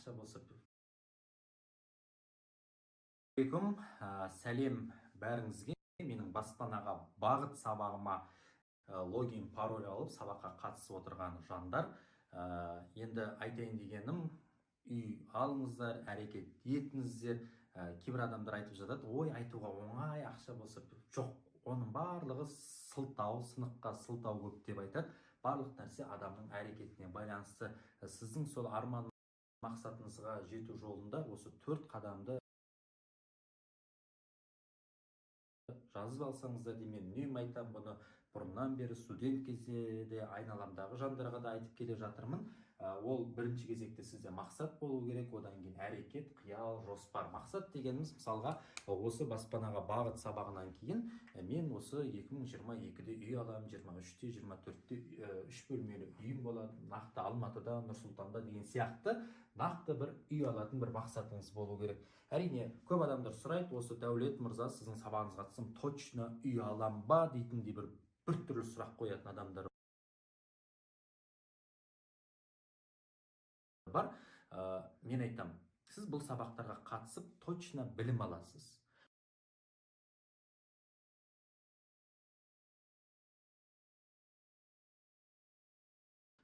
ақша болса. Алейкум, сәлем бәріңізге. Менің баспанаға бағыт сабағыма логин пароль алып сабаққа қатысып отырған жандар. Енді айтайын дегенім, үй алыңыздар, әрекет етіңіздер. Кейбір адамдар айтып жатады, ой, айтуға оңай, ақша болса. Жоқ, оның барлығы сылтау, сыныққа сылтау көп деп айтады. Барлық нәрсе адамның әрекетіне байланысты. Сіздің сол арман мақсатыңызға жету жолында осы 4 қадамды жазып алсаңыздар деймін. Мен үнемі айтамын бұны, бұрыннан бері студент кезде де айналамдағы жандарға да айтып келе жатырмын. Ол бірінші кезекте сізде мақсат болу керек, одан кейін әрекет, қиял, жоспар. Мақсат дегеніміз мысалға осы баспанаға бағыт сабағынан кейін мен осы 2022-де үй аламын, 23-те, 24-те 3 бөлмелі үйім болады, нақты Алматыда, Нұр-Сұлтанда деген сияқты нақты бір үй алатын бір мақсатыңыз болу керек. Әрине, көп адамдар сұрайды, осы Дәулет мырза, сіздің сабағыңызға қатысам, точно үй алам ба дейтіндей бір түрлі сұрақ қоятын адамдар бар. Мен айтам, сіз бұл сабақтарға қатысып точно білім аласыз.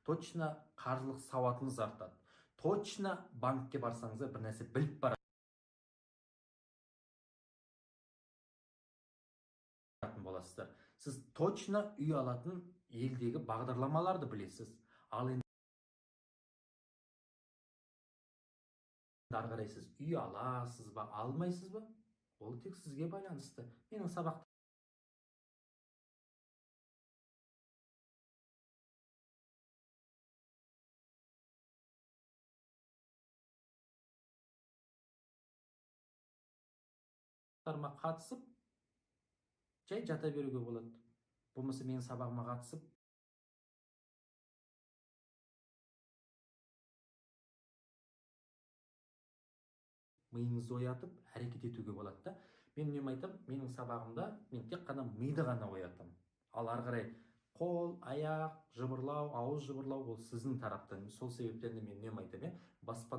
Точно қаржылық сауатыңыз артады. Точно банкке барсаңыз бір нәрсе біліп барасыз. Боласыздар. Сіз точно үй алатын елдегі бағдарламаларды білесіз. Ал енді ары қарай сіз үй аласыз ба, алмайсыз ба? Ол тек сізге байланысты. Менің сабақта қатысып жай жата беруге болады. Болмаса менің сабағыма қатысып миыңызды оятып әрекет етуге болады да. Мен үнемі айтам, менің сабағымда мен тек қана миды ғана оятам. Ал ары қарай қол, аяқ, жыбырлау, ауыз жыбырлау ол сіздің тараптан. Сол себептен мен үнемі айтам, баспанаға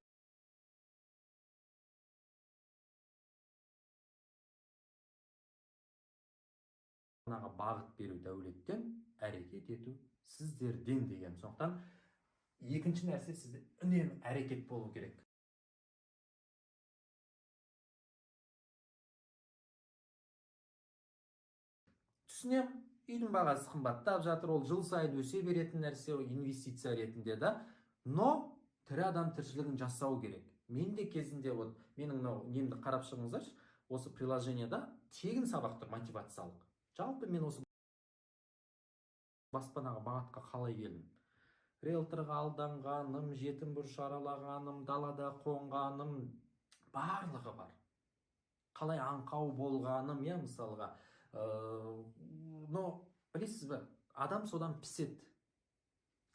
бағыт беру Дәулеттен, әрекет ету сіздерден деген. Сондықтан екінші нәрсе, сізде үнемі әрекет болу керек. Түсінем, үйдің бағасы қымбаттап жатыр, ол жыл сайын өсе беретін нәрсе, инвестиция ретінде да. Но тірі адам тіршілігін жасау керек. Мен де кезінде, менің немді қарап шығыңыздаршы, осы приложениеда тегін сабақ тұр, мотивациялық. Жалпы мен осы баспанаға бағытқа қалай келдім? Риэлторға алданғаным, жетім бұрыш аралағаным, далада қонғаным, барлығы бар. Қалай аңқау болғаным, мысалға. Но білесіз бе, адам содан піседі.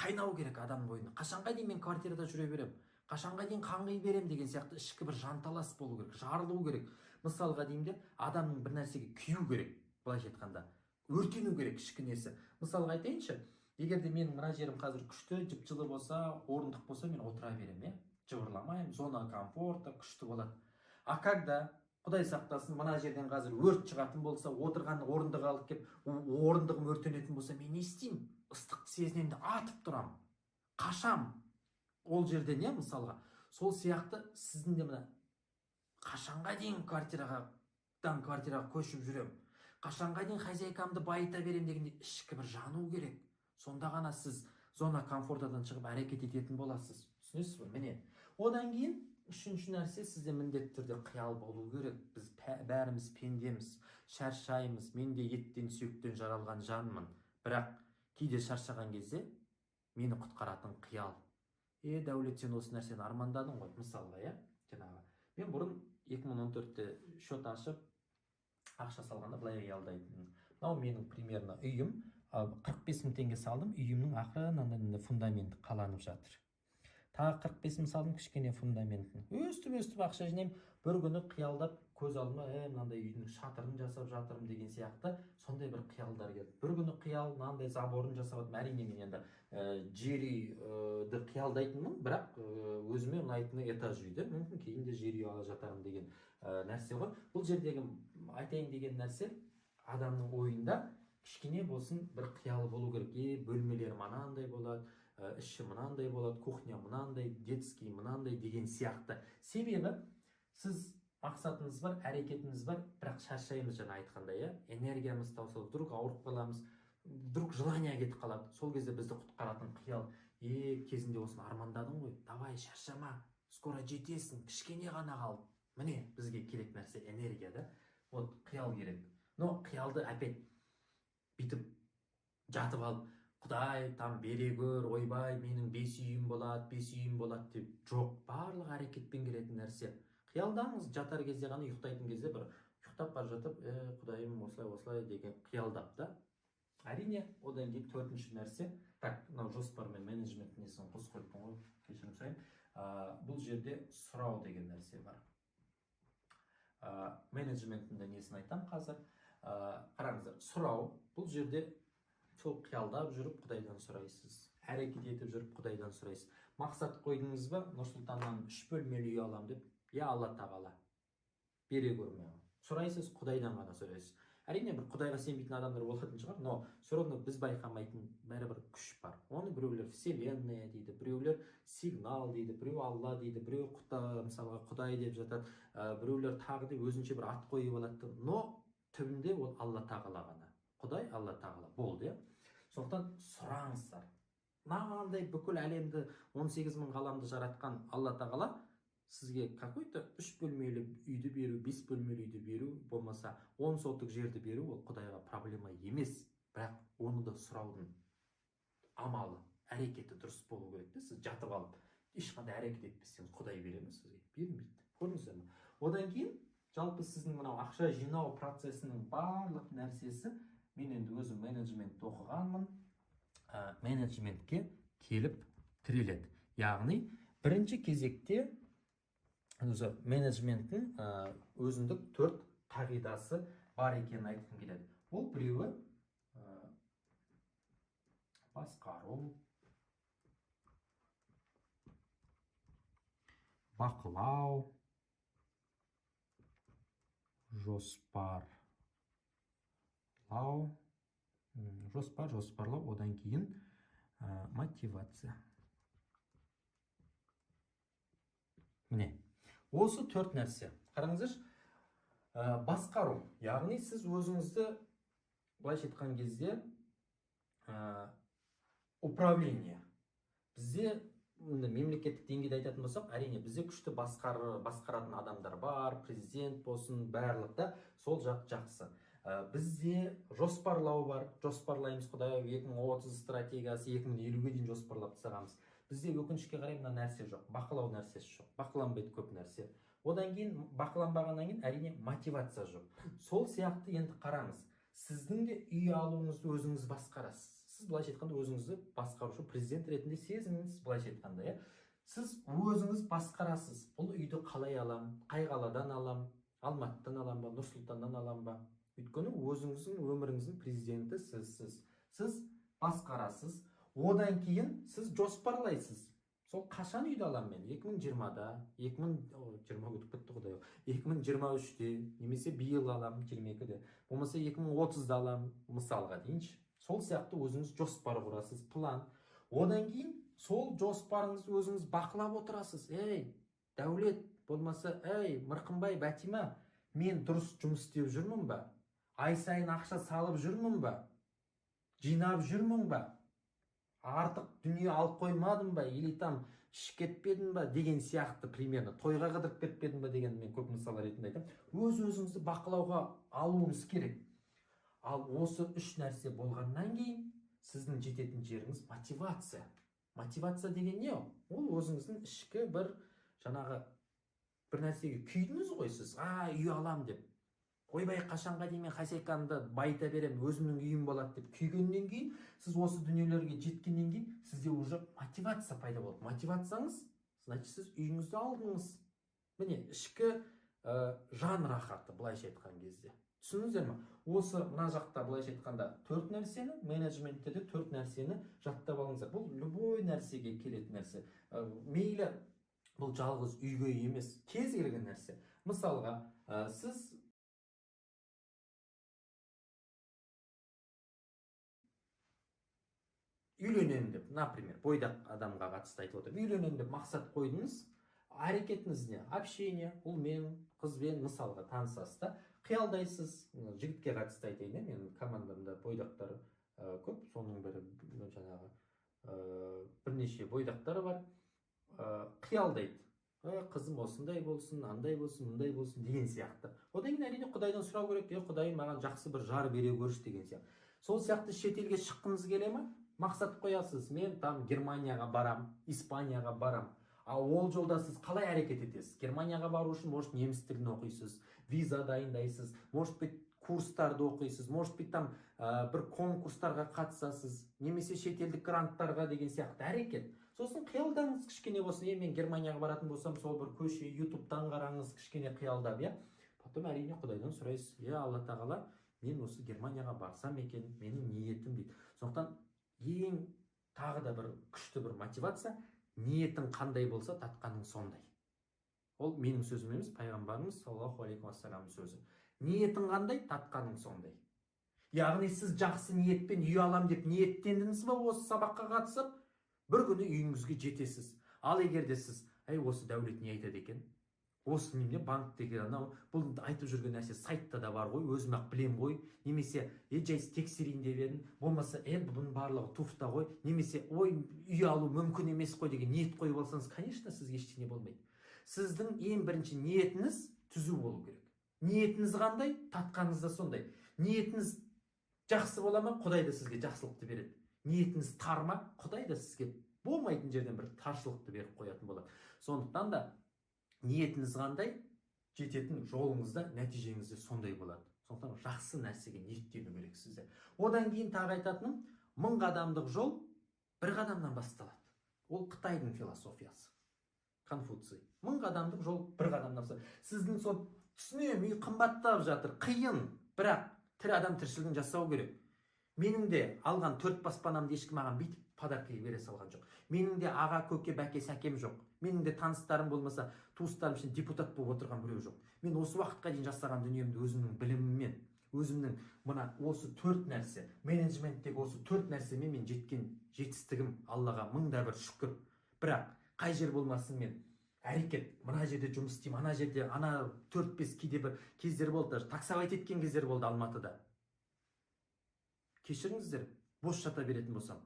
Қайнау керек адам бойында. Қашанға дейін мен квартирада жүре берем, қашанға дейін қаңғи берем деген сияқты ішкі бір жанталас болу керек, жарылу керек. Мысалға деймде, адамның бір нәрсеге күйу керек, былайша айтқанда өртену керек ішкі. Мысалға айтайыншы, егер де менің мына жерім қазір күшті, жып-жылы болса, орындық болса, мен отыра берем, жыбырламаймын, зона комфорта күшті болады. А когда Құдай сақтасын, мына жерден қазір өрт шығатын болса, отырған орындық алып кеп, орындығым өртенетін болса, мен не істеймін? Ыстық сезінемін де атып тұрам, қашам ол жерден, мысалға. Сол сияқты сіздің де мына қашанға дейін квартираға көшіп жүрем, қашанға дейін хозяйкамды байыта берем дегенде ішкі бір жану керек. Сонда ғана сіз зона комфортадан шығып әрекет ететін боласыз. Түсінесіз бе? Міне. Одан кейін үшінші нәрсе, сізде міндетті түрде қиял болу керек. Біз бәріміз пендеміз, шаршаймыз. Мен де еттен, сүйектен жаралған жанмын. Бірақ кейде шаршаған кезде мені құтқаратын қиял. Дәулет, сен осы нәрсені армандадың ғой, мысалға, жаңағы. Мен бұрын 2014-те шот ашып, ақша салғанда былай қиялдайтынмын. Мынау менің примерно үйім, 45 мың теңге салдым, үйімнің ақырынан фундаменті қаланып жатыр. тағы 45 салдым кішкене фундаментін. Өстіп ақша жинаймын. Бір күні қиялдап көз алдыма мынандай үйдің шатырын жасап жатырмын деген сияқты сондай бір қиялдар келді. Бір күні қиял мынандай заборын жасап жатырмын. Әрине мен енді жер үйді қиялдайтынмын, бірақ өзіме ұнайтыны этаж үйді. Мүмкін кейінде жер үй ала жатармын деген нәрсе ғой. Бұл жердегі айтайын деген нәрсе, адамның ойында кішкене болсын бір қиялы болу керек. Бөлмелер мынандай болады, іші мынандай болады, кухня мынандай, детский мынандай деген сияқты. Себебі сіз мақсатыңыз бар, әрекетіңіз бар, бірақ шаршаймыз, жаңа айтқандай, энергиямыз таусылып, вдруг ауырып қаламыз, вдруг желание кетіп қалады. Сол кезде бізді құтқаратын қиял, кезінде осыны армандадың ғой, давай шаршама, скоро жетесің, кішкене ғана қалды. Міне бізге керек нәрсе энергия, да? Вот қиял керек. Но қиялды опять бүйтіп жатып алып, Құдай там бере көр, ойбай, менің 5 үйім болады деп жоқ. Барлық әрекетпен келетін нәрсе. Қиялдаңыз, жатар кезде ғана, ұйықтайтын кезде бір ұйықтап бара жатып, Құдайым осылай деген қиялдап, да? Әрине, одан кейін төртінші нәрсе, так, мынау жоспар мен менеджмент несін қосып қойыппын ғой, кешірім сұраймын. Бұл жерде сұрау деген нәрсе бар. Менеджменттің несін айтам қазір. Қараңыздар, сұрау, бұл жерде сол қиялдап жүріп Құдайдан сұрайсыз. Әрекет етіп жүріп Құдайдан сұрайсыз. Мақсат қойдыңыз ба, Нұрсұлтаннан 3 бөлмелі үй алам деп, Алла тағала бере көрме. Сұрайсыз, Құдайдан ғана сұрайсыз. Әрине бір Құдайға сенбейтін адамдар болатын шығар, но все равно біз байқамайтын бәрібір күш бар. Оны біреулер вселенная дейді, біреулер сигнал дейді, біреу Алла дейді, біреу мысалға Құдай деп жатады, біреулер тағы да өзінше бір ат қойып алады. Но түбінде ол Алла тағала ғана. Құдай Алла тағала болды. Сондықтан сұраңыздар. Мынандай бүкіл әлемді 18 000 ғаламды жаратқан Алла тағала сізге какой-то 3 бөлмелі үйді беру, 5 бөлмелі үйді беру, болмаса 10 сотық жерді беру, ол Құдайға проблема емес. Бірақ оны да сұраудың амалы, әрекеті дұрыс болу керек. Сіз жатып алып, ешқандай әрекет етпесеңіз, Құдай бере ме сізге? Бермейді. Көрдіңіздер ме? Одан кейін жалпы сіздің мынау ақша жинау процесінің барлық нәрсесі, мен енді өзім менеджментті оқығанмын, менеджментке келіп тіреледі. Яғни бірінші кезекте өзі менеджменттің өзіндік 4 қағидасы бар екенін айтқым келеді. Ол біреуі басқару, бақылау, жоспарлау, одан кейін мотивация. Міне, осы 4 нәрсе. Қараңыздаршы, басқару, яғни сіз өзіңізді былайша айтқан кезде управление. Бізде мемлекеттік деңгейде айтатын болсақ, әрине бізде күшті басқаратын адамдар бар, президент болсын, барлықта сол жақсы. Бізде жоспарлау бар, жоспарлаймыз, Құдай 2030 стратегиясы 2050-ге дейін жоспарлап тастағанбыз. Бізде өкінішке қарай мына нәрсе жоқ, бақылау нәрсесі жоқ, бақыланбайды көп нәрсе. Одан кейін бақыланбағаннан кейін әрине мотивация жоқ. Сол сияқты енді қараңыз, сіздің де үй алуыңызды өзіңіз басқарасыз. Сіз былайша айтқанда өзіңізді басқарушы президент ретінде сезініңіз, былайша айтқанда, сіз өзіңіз басқарасыз. Бұл үйді қалай алам, қай қаладан алам, Алматыдан алам ба, Нұрсұлтаннан алам ба? Өйткені өзіңіздің өміріңіздің президенті сізсіз. Сіз басқарасыз. Одан кейін сіз жоспарлайсыз. Сол қашан үйді алам мен? 2020-да, 2023-де, немесе биыл алам 22-де, болмаса 2030-да алам, мысалға дейінші. Сол сияқты өзіңіз жоспар құрасыз, план. Одан кейін сол жоспарыңызды өзіңіз бақылап отырасыз. Дәулет, болмаса, Мырқымбай, Бәтима, мен дұрыс жұмыс істеп жүрмін ба? Ай сайын ақша салып жүрмін ба? Жинап жүрмін ба? Артық дүние алып қоймадым ба? Или там ішіп кетпедім ба? Деген сияқты примерно. Тойға қыдырып кетпедім ба деген мен көп мысал ретінде айтамын. Өз-өзіңізді бақылауға алуыңыз керек. Ал осы 3 нәрсе болғаннан кейін сіздің жететін жеріңіз мотивация. Мотивация деген не? Ол өзіңіздің ішкі бір жаңағы бір нәрсеге күйдіңіз ғой сіз. Үй алам деп. ойбай қашанға дейін мен хозяйкамды байыта беремін, өзімнің үйім болады деп күйгеннен кейін, сіз осы дүниелерге жеткеннен кейін сізде уже мотивация пайда болды. Мотивацияңыз, значит сіз үйіңізді алдыңыз. Міне ішкі жан рахаты, былайша айтқан кезде. Түсіндіңіздер ме? Осы мына жақта былайша айтқанда 4 нәрсені, менеджментте де 4 нәрсені жаттап алыңыздар. Бұл любой нәрсеге келетін нәрсе. Мейлі бұл жалғыз үйге емес, кез келген нәрсе. Мысалға, сіз үйленемін деп, например, бойдақ адамға қатысты айтып отырмын. Үйленемін деп мақсат қойдыңыз, әрекетіңіз не? Общение, ұлмен, қызбен мысалға танысасыз да, қиялдайсыз. Жігітке қатысты айтайын, менің командамда бойдақтар көп, соның бірі жаңағы бірнеше бойдақтары бар. Қиялдайды. Қызым осындай болсын, андай болсын, мындай болсын деген сияқты. Одан кейін әрине Құдайдан сұрау керек, Құдай маған жақсы бір жар бере көрші деген сияқты. Сол сияқты шетелге шыққыңыз келе ме? Мақсат қоясыз, мен там Германияға барам, Испанияға барам. Ол жолда сіз қалай әрекет етесіз? Германияға бару үшін, может, неміс тілін оқисыз, виза дайындайсыз, может быть, курстарды оқисыз, может быть, там бір конкурстарға қатысасыз, немесе шетелдік гранттарға деген сияқты әрекет. Сосын қиялдаңыз кішкене болсын, мен Германияға баратын болсам, сол бір көше ютубтан қараңыз кішкене қиялдап, Потом әрине Құдайдан сұрайсыз, Алла тағала, мен осы Германияға барсам екен, менің ниетім дейді. Сондықтан ең тағы да бір күшті бір мотивация, ниетің қандай болса, татқаның сондай. Ол менің сөзім емес, пайғамбарымыз саллаллаху алейхи уассаламның сөзі. Ниетің қандай, татқаның сондай. Яғни сіз жақсы ниетпен үй алам деп ниеттендіңіз ба осы сабаққа қатысып, бір күні үйіңізге жетесіз. Ал егер де сіз, осы дәулет не айтады екен? Осы неме банктегі анау, бұл айтып жүрген нәрсе сайтта да бар ғой, өзім ақ білем ғой, немесе жай тексерейін деп едім, болмаса бұның барлығы туфта ғой, немесе үй алу мүмкін емес қой деген ниет қойып алсаңыз, конечно, сізге ештеңе болмайды. Сіздің ең бірінші ниетіңіз түзу болу керек. Ниетіңіз қандай, татқаныңыз да сондай. Ниетіңіз жақсы бола ма, Құдай да сізге жақсылықты береді. Ниетіңіз тар ма, Құдай да сізге болмайтын жерден бір таршылықты беріп қоятын болады. Сондықтан да ниетіңіз қандай, жететін жолыңызда, нәтижеңізде сондай болады. Сондықтан жақсы нәрсеге ниеттену керек сізде. Одан кейін тағы айтатыным, 1000 қадамдық жол 1 қадамнан басталады. Ол Қытайдың философиясы. Конфуций. 1000 қадамдық жол 1 қадамнан басталады. Сіздің сол түсінемін, үй қымбаттап жатыр, қиын, бірақ тірі адам тіршілігін жасау керек. Менің де алған 4 баспанамды ешкім маған бүйтіп подаркаға бере салған жоқ. Менің де аға, көке, бәке, сәкем жоқ. Менің де таныстарым болмаса, туыстарым үшін депутат болып отырған біреу жоқ. Мен осы уақытқа дейін жасаған дүниемді өзімнің біліміммен, өзімнің мына осы 4 нәрсе, менеджменттегі осы 4 нәрсемен мен жеткен жетістігім Аллаға 1000-да-1 шүкір. Бірақ қай жер болмасын мен әрекет, мына жерде жұмыс істеймін, ана жерде, ана 4-5 кейде бір кездер болды, таксовать еткен кездер болды Алматыда. Кешіріңіздер, бос жата беретін болсам,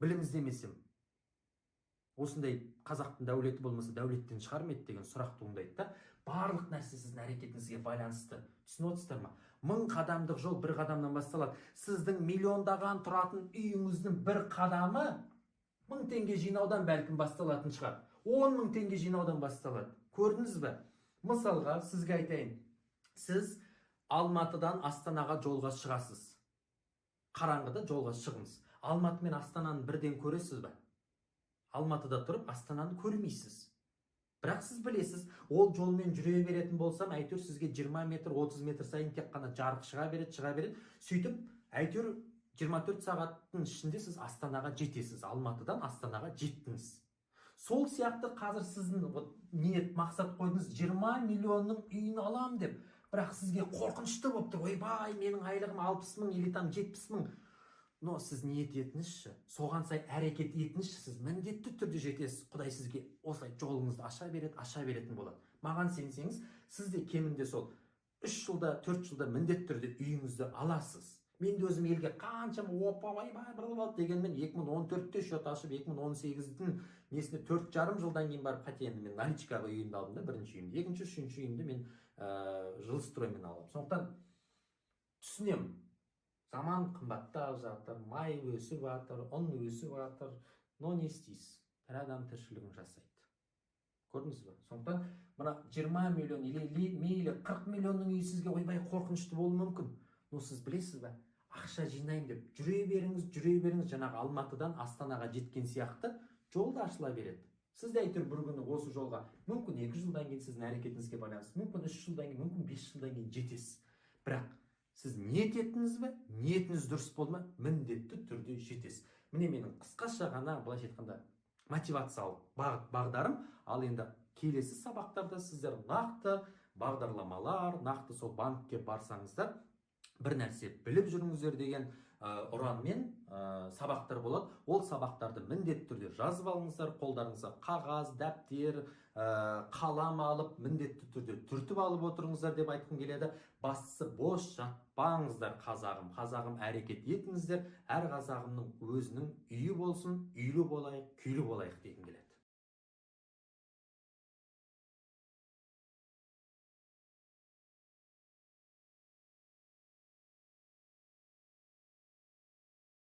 білім іздемесем, осындай қазақтың дәулеті болмаса дәулеттен шығар ма еді деген сұрақ туындайды да. Барлық нәрсе сіздің әрекетіңізге байланысты. Түсініп отырсыздар ма? 1000 қадамдық жол 1 қадамнан басталады. Сіздің миллиондаған тұратын үйіңіздің 1 қадамы 1000 теңге жинаудан бәлкім басталатын шығар. 10 000 теңге жинаудан басталады. Көрдіңіз бе? Мысалға сізге айтайын. Сіз Алматыдан Астанаға жолға шығасыз. Қараңғыда жолға шығыңыз. Алматы мен Астананы бірден көресіз бе? Алматыда тұрып Астананы көрмейсіз. Бірақ сіз білесіз, ол жолмен жүре беретін болсам, әйтеуір сізге 20 метр, 30 метр сайын тек қана жарық шыға береді. Сөйтіп, әйтеуір 24 сағаттың ішінде сіз Астанаға жетесіз. Алматыдан Астанаға жеттіңіз. Сол сияқты қазір сіздің ниет мақсат қойдыңыз 20 миллионның үйін алам деп. Бірақ сізге қорқынышты болып тұр. Ойбай, менің айлығым 60 000 или там 70 000. Но сіз ниет етіңізші, соған сай әрекет етіңізші, сіз міндетті түрде жетесіз. Құдай сізге осылай жолыңызды аша беретін болады. Маған сенсеңіз, сіз де кемінде сол 3 жылда, 4 жылда міндетті түрде үйіңізді аласыз. Мен де өзім елге қаншама дегенмен 2014-те счет ашып, 2018-дің несіне 4,5 жылдан кейін барып, қате енді мен наличкаға үйімді алдым да, бірінші үйімді, екінші, үшінші үйімді мен жилстроймен алып. Сондықтан түсінемін. Заман қымбаттап жатыр, май өсіп жатыр, ұн өсіп жатыр, но не істейсіз? Бір адам тіршілігін жасайды. Көрдіңіз бе? Сондықтан мына 20 миллион или мейлі 40 миллионның үйі сізге ойбай қорқынышты болуы мүмкін. Но сіз білесіз бе? Ақша жинайын деп жүре беріңіз, жаңағы Алматыдан Астанаға жеткен сияқты жолда ашыла береді. Сіз де әйтеуір бір күні осы жолға мүмкін 2 жылдан кейін сіздің әрекетіңізге байланысты, мүмкін 3 жылдан кейін, мүмкін 5 жылдан кейін жетесіз. Бірақ сіз ниет еттіңіз бе? Ниетіңіз дұрыс болды ма? Міндетті түрде жетесіз. Міне менің қысқаша ғана былайша айтқанда мотивациялық бағдарым. Ал енді келесі сабақтарда сіздер нақты бағдарламалар, нақты сол банкке барсаңыздар бір нәрсе біліп жүріңіздер деген ұранмен сабақтар болады. Ол сабақтарды міндетті түрде жазып алыңыздар, қолдарыңызға қағаз, дәптер, қалам алып, міндетті түрде түртіп алып отырыңыздар деп айтқым келеді. Бастысы бос жатпаңыздар қазағым. Қазағым әрекет етіңіздер. Әр қазағымның өзінің үйі болсын, үйлі болайық, күйлі болайық дегім келеді.